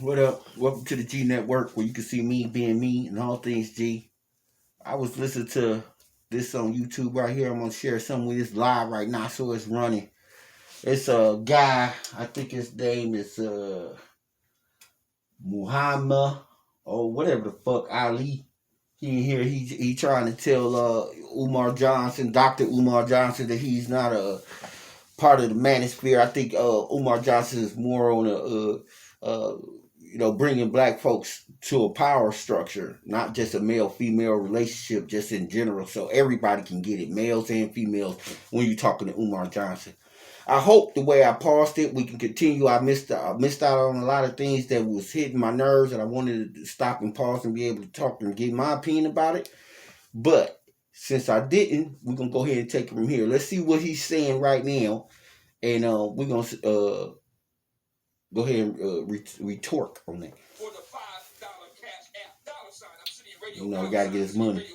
What up? Welcome to the G Network where you can see me being me and all things G. I was listening to this on YouTube right here. I'm gonna share some with this live right now, so it's running. It's a guy, I think his name is Muhammad or whatever the fuck Ali. He here he trying to tell Umar Johnson, Dr. Umar Johnson, that he's not a part of the manosphere. I think Umar Johnson is more on bringing black folks to a power structure, not just a male female relationship, just in general, so everybody can get it, males and females. When you're talking to Umar Johnson, I hope the way I paused it, we can continue. I missed out on a lot of things that was hitting my nerves, and I wanted to stop and pause and be able to talk and give my opinion about it. But since I didn't, we're gonna go ahead and take it from here. Let's see what he's saying right now, and we're gonna go ahead and retort on that. For the $5 cash app $. I'm sitting in radio. You know, he gotta get his money.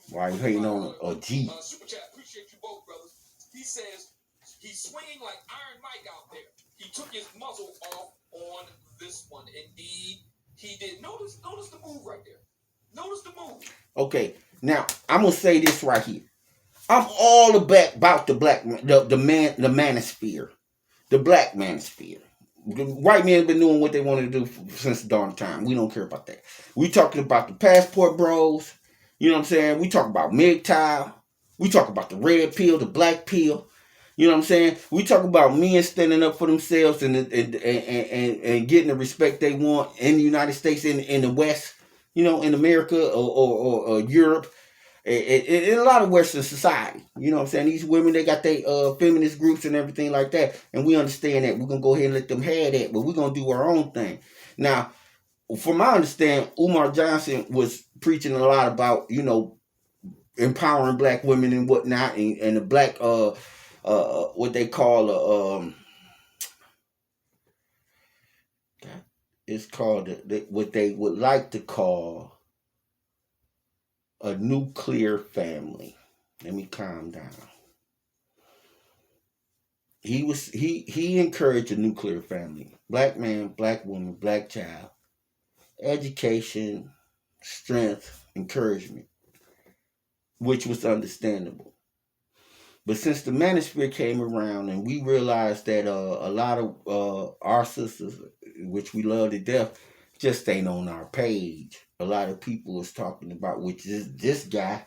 Why you hating on a G? Super chat, appreciate you both, brothers. He says he's swinging like Iron Mike out there. He took his muzzle off on this one. Indeed, he did. Notice the move right there. Notice the move. Okay, now I'm gonna say this right here. I'm all about the manosphere, the black manosphere. The white men have been doing what they wanted to do since the dawn of time. We don't care about that. We talking about the passport bros. You know what I'm saying? We talk about MGTOW. We talk about the red pill, the black pill. You know what I'm saying? We talk about men standing up for themselves and getting the respect they want in the United States, in the West, you know, in America or Europe, in a lot of Western society. You know what I'm saying? These women, they got their feminist groups and everything like that, and we understand that. We're going to go ahead and let them have that, but we're going to do our own thing. Now, from my understanding, Umar Johnson was preaching a lot about, you know, empowering black women and whatnot, and the black what they call it's called what they would like to call a nuclear family. Let me calm down. He encouraged a nuclear family. Black man, black woman, black child. Education, strength, encouragement, which was understandable. But since the manosphere came around and we realized that a lot of our sisters, which we love to death, just ain't on our page. A lot of people is talking about, which is this guy,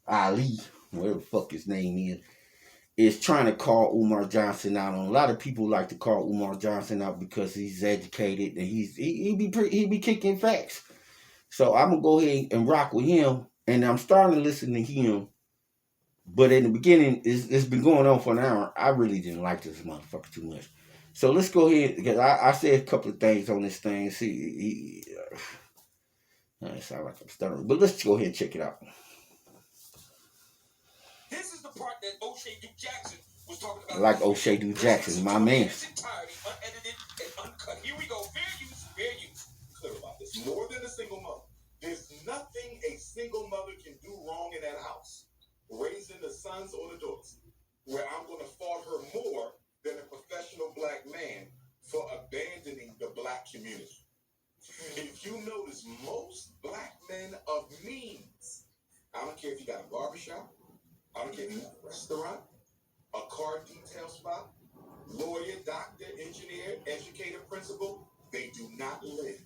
Ali, whatever the fuck his name is trying to call Umar Johnson out on. A lot of people like to call Umar Johnson out because he's educated and he be kicking facts. So I'm gonna go ahead and rock with him, and I'm starting to listen to him. But in the beginning, it's been going on for an hour. I really didn't like this motherfucker too much. So let's go ahead, because I said a couple of things on this thing. See, I sound like I'm stuttering, but let's go ahead and check it out. This is the part that O'Shea Duke Jackson was talking about. I like O'Shea Duke Jackson, my man. Unedited and uncut. Here we go. Fair use, fair use. Clear about this. More than a single mother. There's nothing a single mother can do wrong in that house, raising the sons or the daughters, where I'm going to fault her more than a professional black man for abandoning the black community. If you notice, most black men of means, I don't care if you got a barbershop, I don't care if you got a restaurant, a car detail spot, lawyer, doctor, engineer, educator, principal, they do not live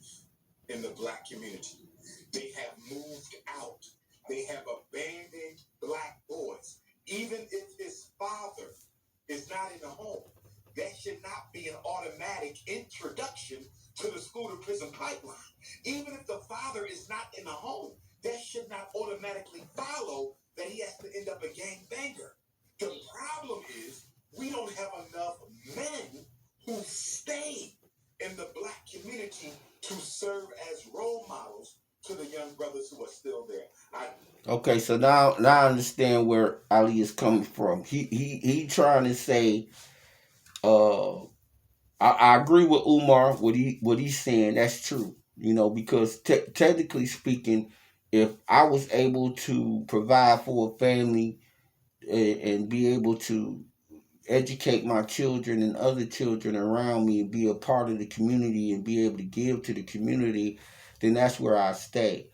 in the black community. They have moved out. They have abandoned black boys. Even if his father is not in the home, that should not be an automatic introduction to the school to prison pipeline. Even if the father is not in the home, that should not automatically follow that he has to end up a gangbanger. The problem is we don't have enough men who stay in the black community to serve as role models to the young brothers who are still there. Okay, so now I understand where Ali is coming from. He trying to say, I agree with Umar what he's saying. That's true, you know, because technically speaking, if I was able to provide for a family and be able to educate my children and other children around me and be a part of the community and be able to give to the community, then that's where I stay.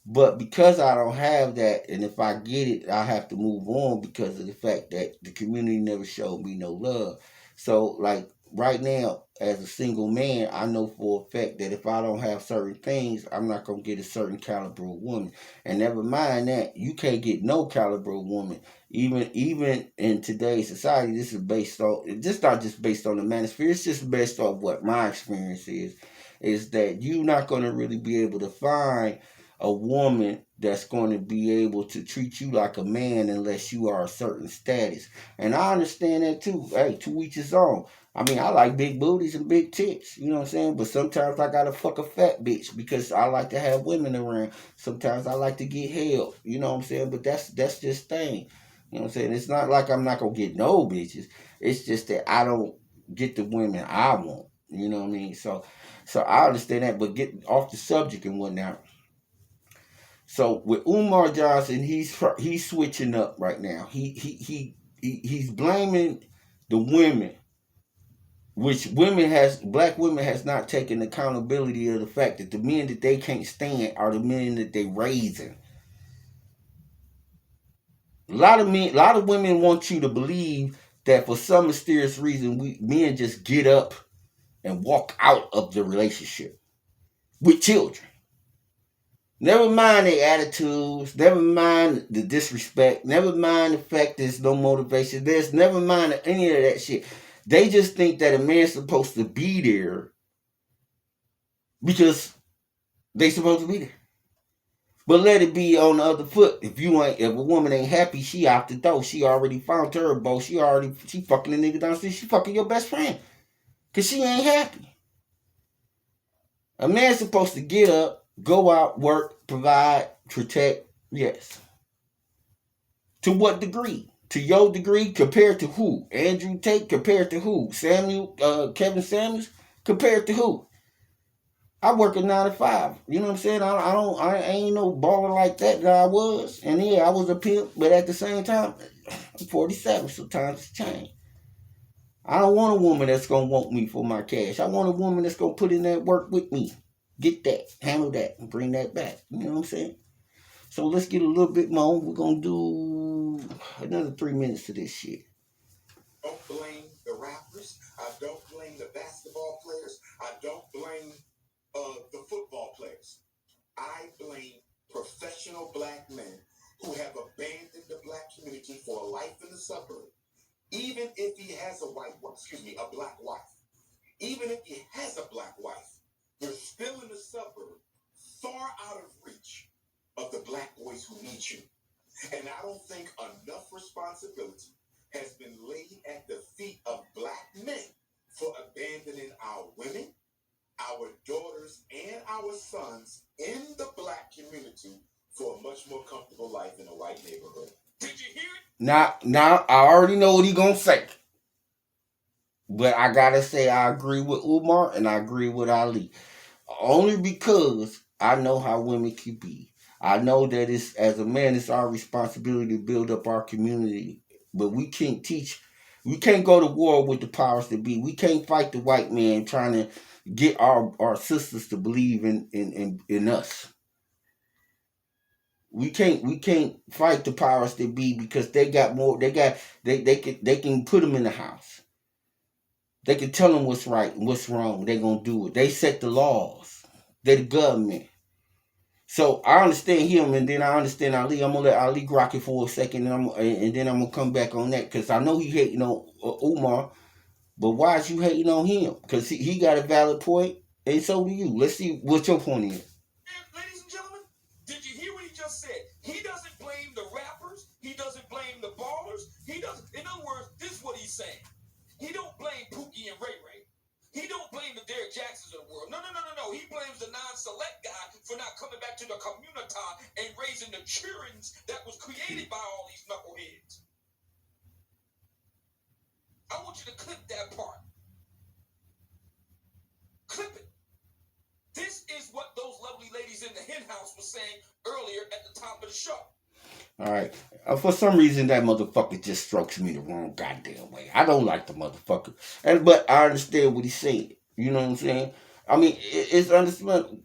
But because I don't have that, and if I get it, I have to move on because of the fact that the community never showed me no love. So, like right now, as a single man, I know for a fact that if I don't have certain things, I'm not gonna get a certain caliber of woman. And never mind that, you can't get no caliber of woman. Even in today's society, this is based on, just not just based on the manosphere. It's just based on what my experience is that you're not gonna really be able to find a woman that's going to be able to treat you like a man unless you are a certain status. And I understand that too. Hey, to each his own. I mean, I like big booties and big tits, you know what I'm saying? But sometimes I gotta fuck a fat bitch because I like to have women around. Sometimes I like to get held, you know what I'm saying? But that's just thing. You know what I'm saying? It's not like I'm not gonna get no bitches. It's just that I don't get the women I want. You know what I mean? So I understand that, but get off the subject and whatnot. So with Umar Johnson, he's switching up right now. He's blaming the women, which black women has not taken accountability of the fact that the men that they can't stand are the men that they raising. A lot of women want you to believe that for some mysterious reason men just get up and walk out of the relationship with children. Never mind their attitudes. Never mind the disrespect. Never mind the fact there's no motivation. There's never mind any of that shit. They just think that a man's supposed to be there because they supposed to be there. But let it be on the other foot. If a woman ain't happy, she out the door. She already found her boat. She fucking the nigga downstairs. She fucking your best friend. Cause she ain't happy. A man's supposed to get up, go out, work, provide, protect. Yes. To what degree? To your degree, compared to who? Andrew Tate, compared to who? Kevin Samuels, compared to who? I work a 9 to 5. You know what I'm saying? I ain't no baller like that I was. And yeah, I was a pimp, but at the same time, I'm 47, so times change. I don't want a woman that's gonna want me for my cash. I want a woman that's gonna put in that work with me. Get that, handle that, and bring that back. You know what I'm saying? So let's get a little bit more. We're gonna do another 3 minutes to this shit. Don't blame the rappers. I don't blame the basketball players. I don't blame the football players. I blame professional black men who have abandoned the black community for a life in the suburb. Even if he has a black wife. Even if he has a black wife, they're still in the suburb, far out of reach of the black boys who need you. And I don't think enough responsibility has been laid at the feet of black men for abandoning our women, our daughters, and our sons in the black community for a much more comfortable life in a white neighborhood. Did you hear it? Now, I already know what he gonna say. But I gotta say I agree with Umar and I agree with Ali. Only because I know how women can be. I know that it's, as a man, it's our responsibility to build up our community. But we can't go to war with the powers that be. We can't fight the white man trying to get our sisters to believe in us. We can't fight the powers that be because they can put them in the house. They can tell them what's right and what's wrong. They're going to do it. They set the laws. They're the government. So I understand him, and then I understand Ali. I'm going to let Ali rock it for a second, and then I'm going to come back on that because I know he hating on Umar, but why is you hating on him? Because he got a valid point, and so do you. Let's see what your point is. Ladies and gentlemen, did you hear what he just said? He doesn't blame the rappers. He doesn't blame the ballers. He doesn't. In other words, this is what he's saying. He don't blame Pookie and Ray Ray. He don't blame the Derrick Jacksons of the world. No. He blames the non-select guy for not coming back to the community and raising the children that was created by all these knuckleheads. I want you to clip that part. Clip it. This is what those lovely ladies in the hen house were saying earlier at the top of the show. All right. For some reason, that motherfucker just strokes me the wrong goddamn way. I don't like the motherfucker, but I understand what he's saying. You know what I'm saying? I mean, it's understandable.